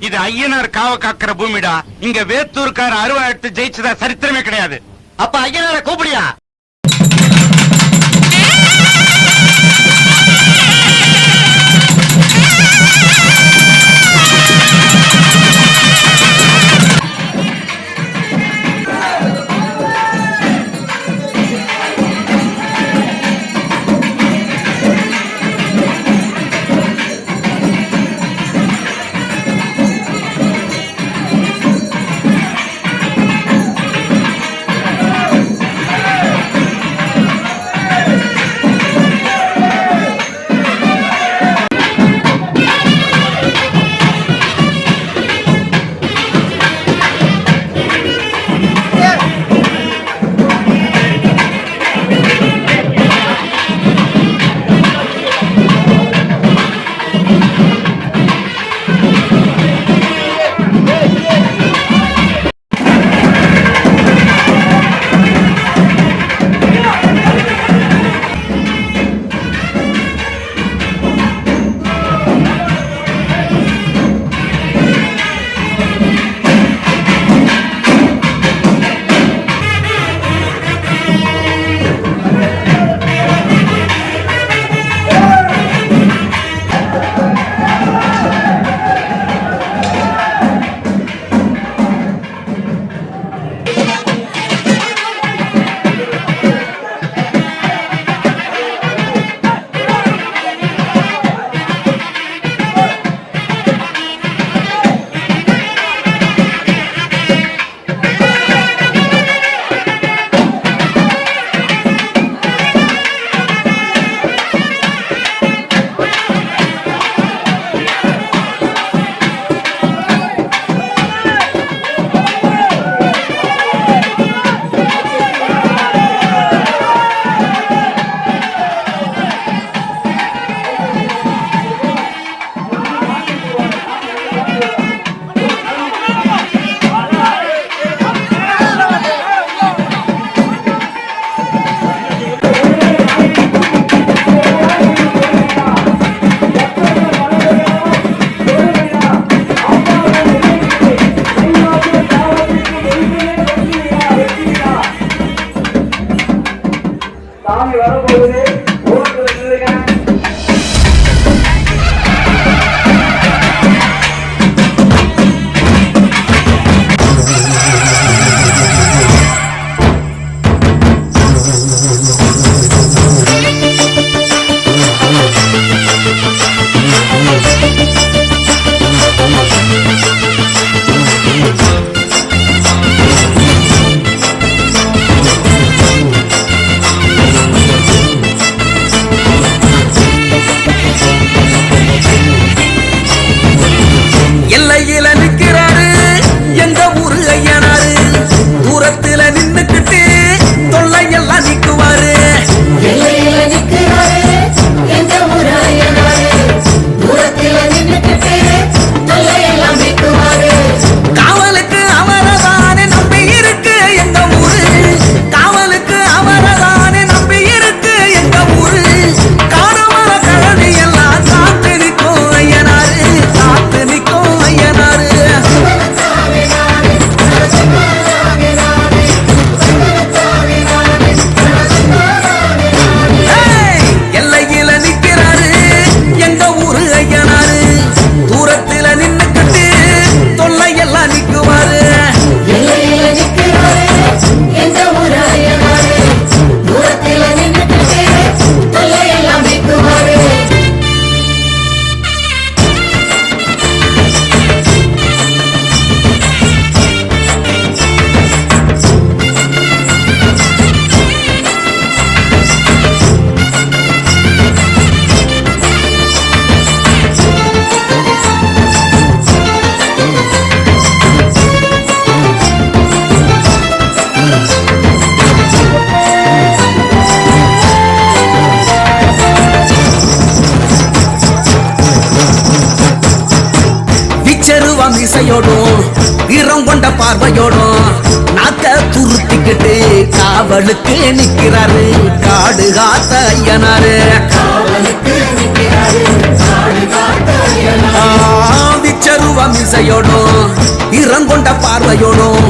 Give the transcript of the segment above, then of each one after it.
இது ஐயனார் காவ காக்கிற பூமிடா. இங்க வேத்தூர்கார அருவா எடுத்து ஜெயிச்சதா சரித்திரமே கிடையாது. அப்ப ஐயனார கூப்பிடியா? இசையோடும் வீரம் கொண்ட பார்வையோடும் நாக்க துருத்திக்கிட்டு காவலுக்கு நிக்கிறாரு காடு காத்த ஐயனாரு. விச்சருவம் மீசையோடும் இறங்கொண்ட பார்வையோடும்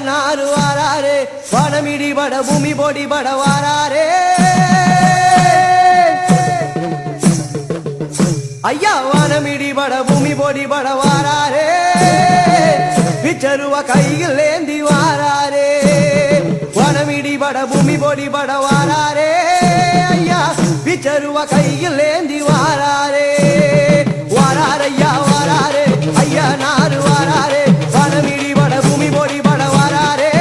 நாறு வாராரே வானமிடி பட பூமி பொடி பட வாராரே ஐயா வானமிடி பட பூமி பொடி பட வாராரே விச்சருவ கையில் ஏந்தி வாராரே வானமிடி பட பூமி பொடி பட வாராரே ஐயா விச்சருவ கையில் ஏந்தி வாராரே வாராரையா வாராரே ஐயா நாறு வாராரே வானமிடி பட பூமி பொடி பட வாராரே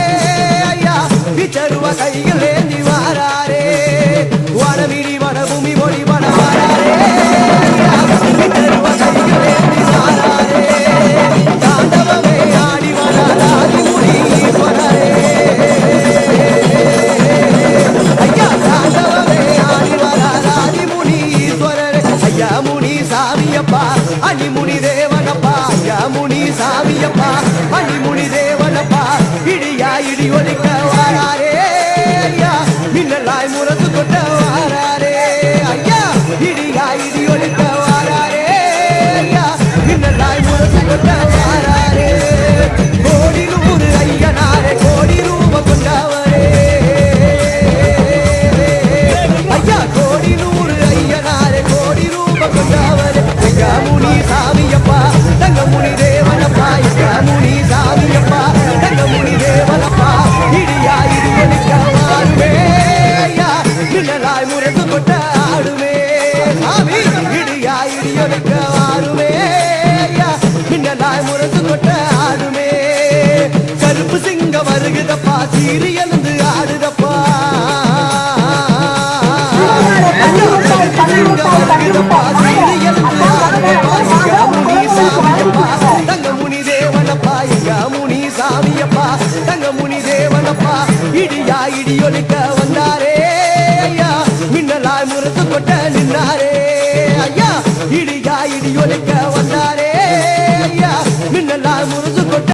ஐயா விச்சருவ கையில் ஏந்தி வாராரே வானமிடி பட பூமி பொடி பட வாராரே ஐயா விச்சருவ கையில் ஏந்தி வாராரே தாண்டவமே ஆடி வராராதி முனீஸ்வரரே ஐயா தாண்டவமே ஆடி வராராதி முனீஸ்வரரே ஐயா முனி சாமியப்பா அணி முனி தேவனப்பா ஐயா முனி சாமியப்பா அணி முனி தேவனப்பா இடியா இடி ஒலிக்க வாராரே ஐயா மின்னலாய் முரசு கொட்ட வாராரே ஐயா இடியா இடி ஒலிக்க வாராரே ஐயா மின்னலாய் முரசு கொட்ட வாராரே கோடி நூறு ஐயனாரே கோடி ரூப கொண்டவரே ஐயா கோடி நூறு ஐயனாரே கோடி ரூப கொண்டவரே ஐயா முனி சாமியப்பா தங்க முனி தேவனப்பா ஐயா முனி சாமியப்பா தங்க முனி தேவனப்பா இடியா இடி ஒலிக்க வாருமே ஐயா மின்னலாய் முரசு கொட்ட ஆடுமே சாமி இடியா இடி ஒலிக்க வாருமே ஐயா மின்னலாய் முரசு கொட்ட ஆடுமே கருப்பு சிங்க வருகுதப்பா சீரி எழுந்து ஆடுதப்பா தங்க முனி தேவனப்பா ஐயா முனி சாமியப்பா தங்க முனி தேவனப்பா இடியா இடி ஒலிக்க வந்தாரே ஐயா மின்னலாய் முரசு கொட்ட நின்னாரே ஐயா இடியா இடி ஒலிக்க வந்தாரே ஐயா மின்னலாய் முரசு கொட்ட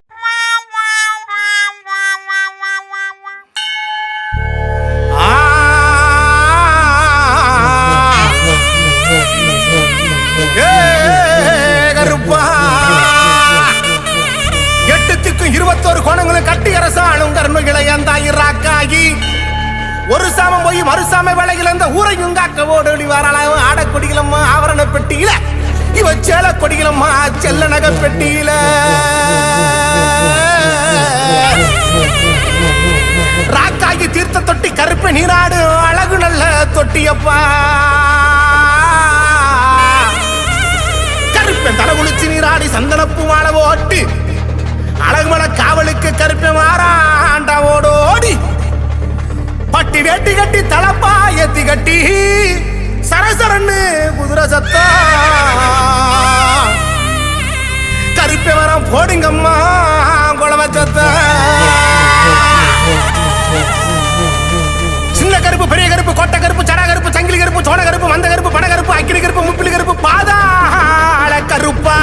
ஒரு சாமம் போய் மறுசாம வேலையில் அந்த ஊரையும் காக்க ஓடி வரலாம் ஆடக்கொடிகளம்மா ஆவரண பெட்டியில இவ சேல கொடிகளம்மா செல்ல நகை பெட்டியில ராக்காகி தீர்த்த தொட்டி கருப்பு நீராடு அழகு நல்ல தொட்டியப்பா கருப்பன் தலை குளிச்சு நீராடி சந்தனப்பு மாலை ஓட்டி அழகுமலை காவலுக்கு கருப்பன் மாறாண்டா ஓடோடி பட்டி வேட்டி கட்டி தலப்பா ஏத்தி கட்டி சரசரன்னு குதிரை சத்தா கருப்பை வரம் போடுங்கம்மா குழவ சத்த சின்ன கருப்பு பெரிய கருப்பு கொட்டை கருப்பு சடா கருப்பு சங்கிலி கருப்பு சோழ கருப்பு மந்த கருப்பு பட கருப்பு அக்கினி கருப்பு முப்பிலி கருப்பு பாதாள கருப்பா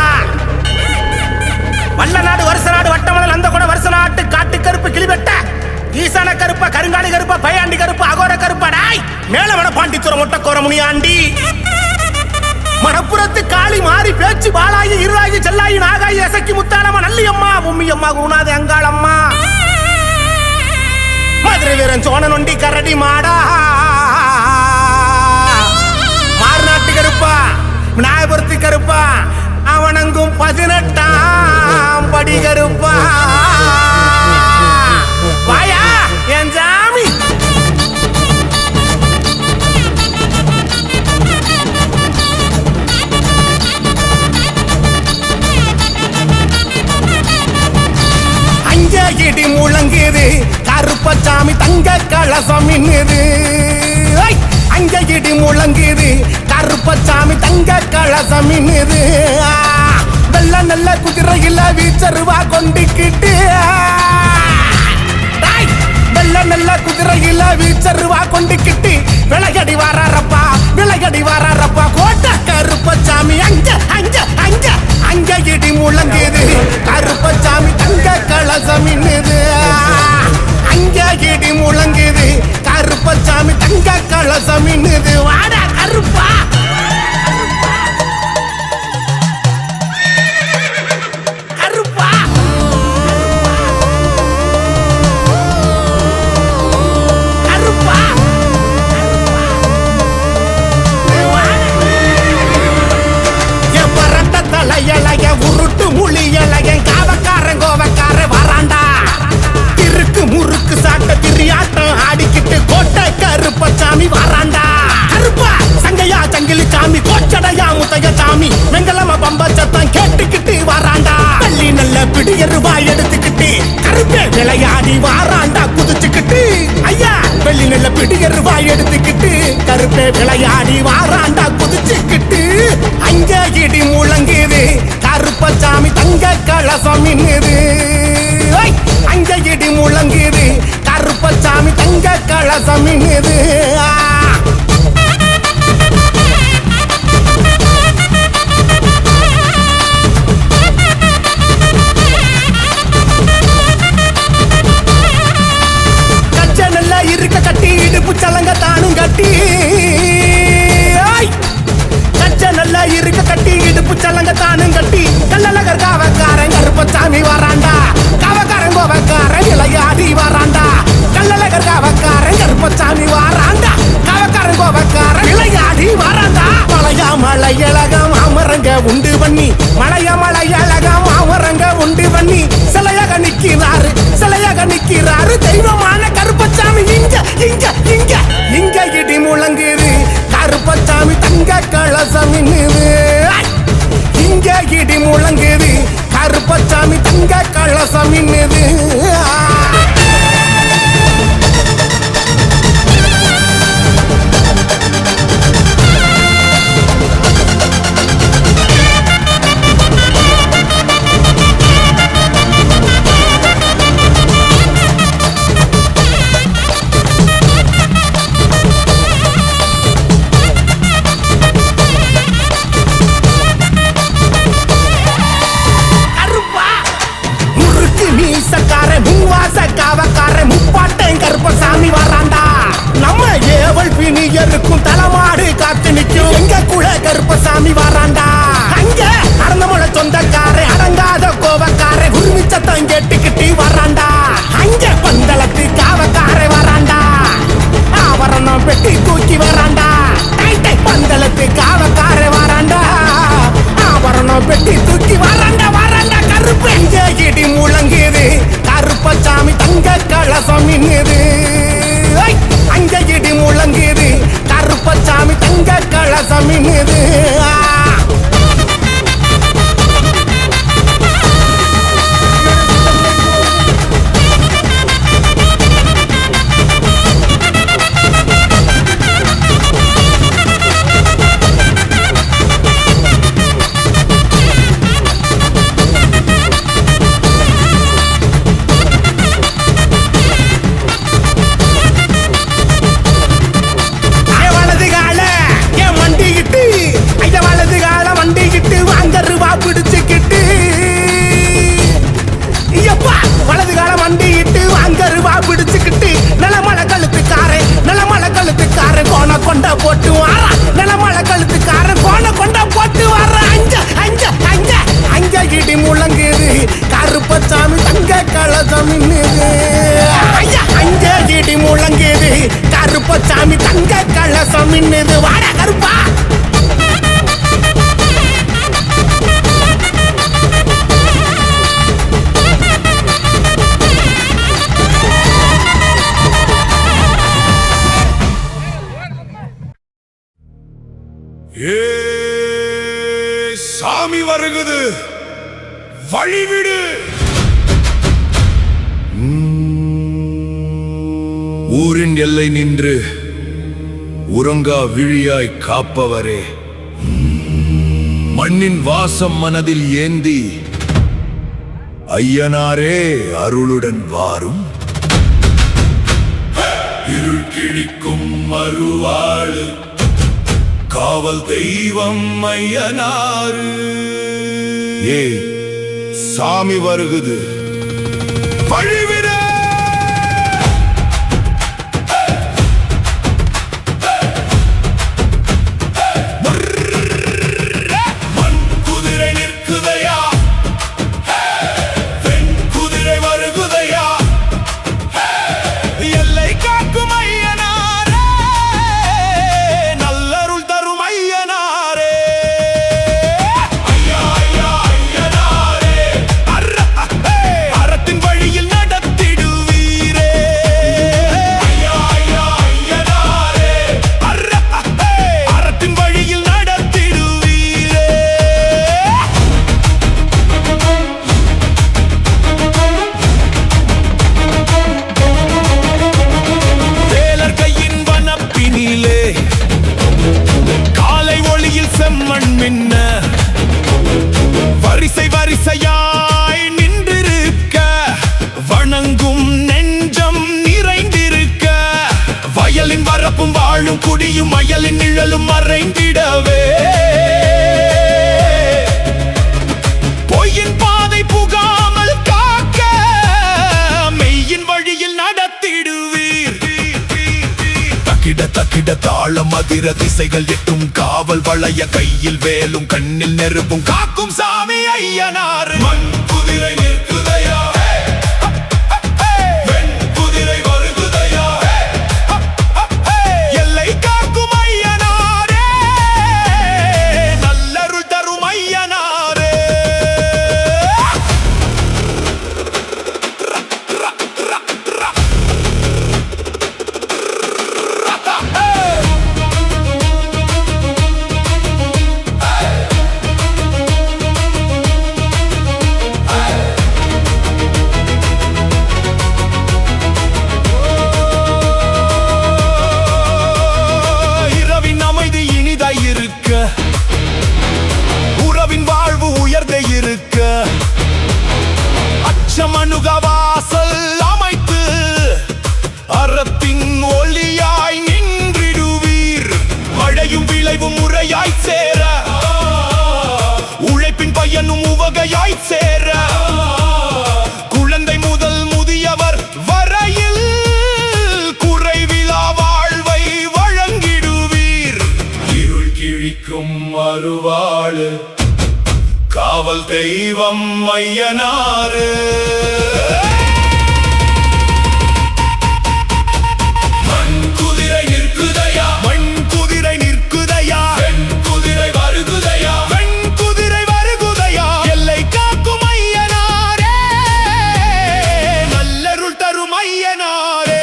வல்ல நாடு வருஷ நாடு வட்டமணல் அந்த கூட வருஷ நாட்டு காட்டு கருப்பு கிளிவெட்ட ஈசான கருப்பா கருங்காலி கருப்பா பையாண்டி கருப்பா அகோர கருப்பா டாய் மேலவன பாண்டித்துறை மொட்டக்கோர முனியாண்டி மணப்புறத்து காளி மாறி பேச்சு பாலாயி இருளாயி செல்லாயி நாகாயி எசக்கி முத்தாளம்மா நல்லியம்மா பொம்மியம்மா குருநாத அங்காளம்மா மதுரை வீரன் சோழ நொண்டி கரடி மாடா மாறுநாட்டு கருப்பா விநாயகபுரத்து கருப்பா அவனங்கும் 18ஆம் படி கருப்பா வாயா என் ஜாமி அங்கே இடி முழங்குது கருப்பசாமி தங்க கலசம் மின்னுது அங்கே இடி முழங்குது கருப்பசாமி தங்க கலசம் மின்னுது வெள்ள நல்ல குதிரையில் வீச்சருவா கொண்டிக்கிட்டு வெள்ள நல்ல குதிரையில் வீச்சருவா கொண்டிக்கிட்டு விளையாடி வாரப்பா விளையாடி வாரப்பா கோட்டை கருப்பசாமி அங்க அங்க அங்க அங்க இடி முழங்குது கருப்பசாமி தங்க கலசம் மின்னுது அங்க இடி முழங்குது கருப்பசாமி தங்க கலசம் மின்னுது வாடா கருப்பா விளையாடி வாராண்டா குதிச்சுக்கிட்டு ஐயா வெள்ளி நெல்ல பிடிகர் வாய் எடுத்துக்கிட்டு கருப்பே விளையாடி வாராண்டா குதிச்சுக்கிட்டு அங்க இடி முழங்குது கருப்பசாமி தங்க கலசம் மின்னுது அங்க இடி முழங்குது கருப்பசாமி தங்க கலசம் மின்னுது இருக்க கட்டி இடுப்பு சலங்க தானும் கட்டி கச்ச நல்லா இருக்க கட்டி இடுப்பு சலங்க தானும் கட்டி கல்லழகர் காவக்காரன் கருப்பசாமி வராண்டா காவக்காரன் கோவக்காரன் விளையாடி வராண்டா கல்லழகர் காவக்காரன் கருப்பசாமி வராண்டா காவக்காரன் கோவக்காரன் விளையாடி வராண்டா மலையா மலையழகம் அமரங்க உண்டு பண்ணி மலையா மலையழகம் அமரங்க உண்டு பண்ணி சிலையாக நிக்கிறாரு தெய்வமான கருப்பசாமி இங்க இங்க இங்க இங்க இடி முழங்குது கருப்பசாமி தங்க கலசம் மின்னுது இங்க இடி முழங்குது கருப்பசாமி தங்க கலசம் மின்னுது கருப்பசாமி வராண்டா நம்ம ஏவல் பிணியருக்கும் தலைமாடு காத்து நிற்கும் எங்க கூட கருப்பசாமி வராண்டா அங்க அறந்தமலை சொந்தக்காரே அடங்காத கோவக்காரே உரிமை சத்தம் கேட்டுக்கிட்டு வராண்டா அங்க பந்தளத்து காவக்காரே வராண்டா ஆவரணம் பெட்டி தூக்கி வராண்டா பந்தளத்து காவக்காரே வராண்டா ஆவரணம் பெட்டி தூக்கி வராண்டா வராண்டா கருப்பு எங்க இடி முழங்குது கருப்பசாமி தங்க கலசம் மின்னுது அங்க இடி முழங்குது கருப்பசாமி தங்க கலசம் மின்னுது கொண்ட போட்டு வர நிலமலை கழுத்துக்கார கோண கொண்ட போட்டு வர அஞ்ச அஞ்ச அஞ்ச அஞ்ச இடி முழங்குது கருப்பசாமி தங்க கலசம் மின்னுது அஞ்ச இடி முழங்குது கருப்பசாமி தங்க கலசம் மின்னுது வாட கருப்பா சாமி வருகுது வழிவிடு ஊரின் எல்லை நின்று உறங்கா விழியாய் காப்பவரே மண்ணின் வாசம் மனதில் ஏந்தி ஐயனாரே அருளுடன் வாரும் இருள் கிழிக்கும் மறுவாழு காவல் தெய்வம் ஐயனாரு ஏய் சாமி வருகுது வழிவிட மண் குதிரை நிற்குதையா பெண் குதிரை வருகுதையா எல்லை காக்கும் ஐயனாரே நல்லருள் தரும் ஐயனாரே ஐயா ஐயா ஐயனாரே அறத்தின் வழியில் நட வரிசையாய் நின்றிருக்க வணங்கும் நெஞ்சம் நிறைந்திருக்க வயலின் வரப்பும் வாழும் குடியும் மயலின் நிழலும் மறைந்திடவே பொய்யின் பாதை புகாமல் காக்க மெய்யின் வழியில் நடத்திடுவீர் தக்கிட தக்கிட தாளம் அதிர திசைகள் எட்டும் காவல் வளைய கையில் வேலும் கண்ணில் நெருப்பும் காக்கும் சாமி ஐயனார் மண் குதிரை நிற்குதையா வெண் குதிரை வருகுதையா எல்லை காக்கும் ஐயனாரே நல்லருள் தரும் ஐயனாரே இரவின் அமைதி இனிதாய் இருக்க உறவின் வாழ்வு உயர்ந்தே இருக்க அச்சமணுக வாசல் அமைத்து அறத்தின் ஒளியாய் நின்றிடுவீர் மழையும் விளைவும் முறையாய் சேர உழைப்பின் பயனும் உவகையாய் சேர குழந்தை முதல் முதியவர் வரையில் குறைவிலா வாழ்வை வழங்கிடுவீர் இருள் கிழிக்கும் மறுவாழ் காவல் தெய்வம் ஐயனாரு மண் குதிரை நிற்குதையா மண் குதிரை நிற்குதையா வெண் குதிரை வருகுதையா வெண் குதிரை வருகுதையா எல்லை காக்கும் ஐயனாரே நல்லருள் தரும் ஐயனாரே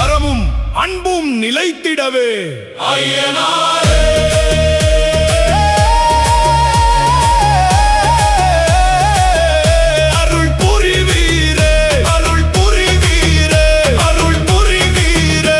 அறமும் அன்பும் நிலைத்திடவே ஐயனாரே அருள் புரிவீரே அருள் புரிவீரே அருள் புரிவீரே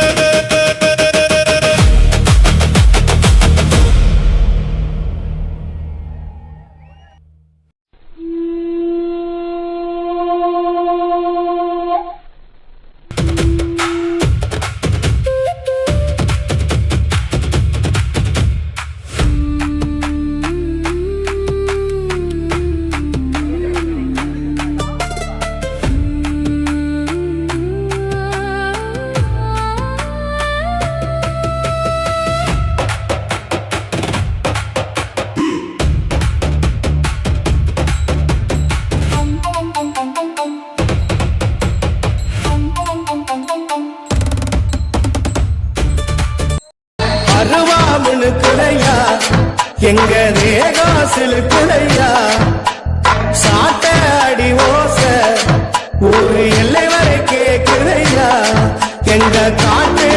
அருவாமனுக்குதையா எங்க தேகாசிலுக்குதையா சாட்ட அடி ஓச ஒரு எல்லை வரை கேக்குதையா எங்க காட்டு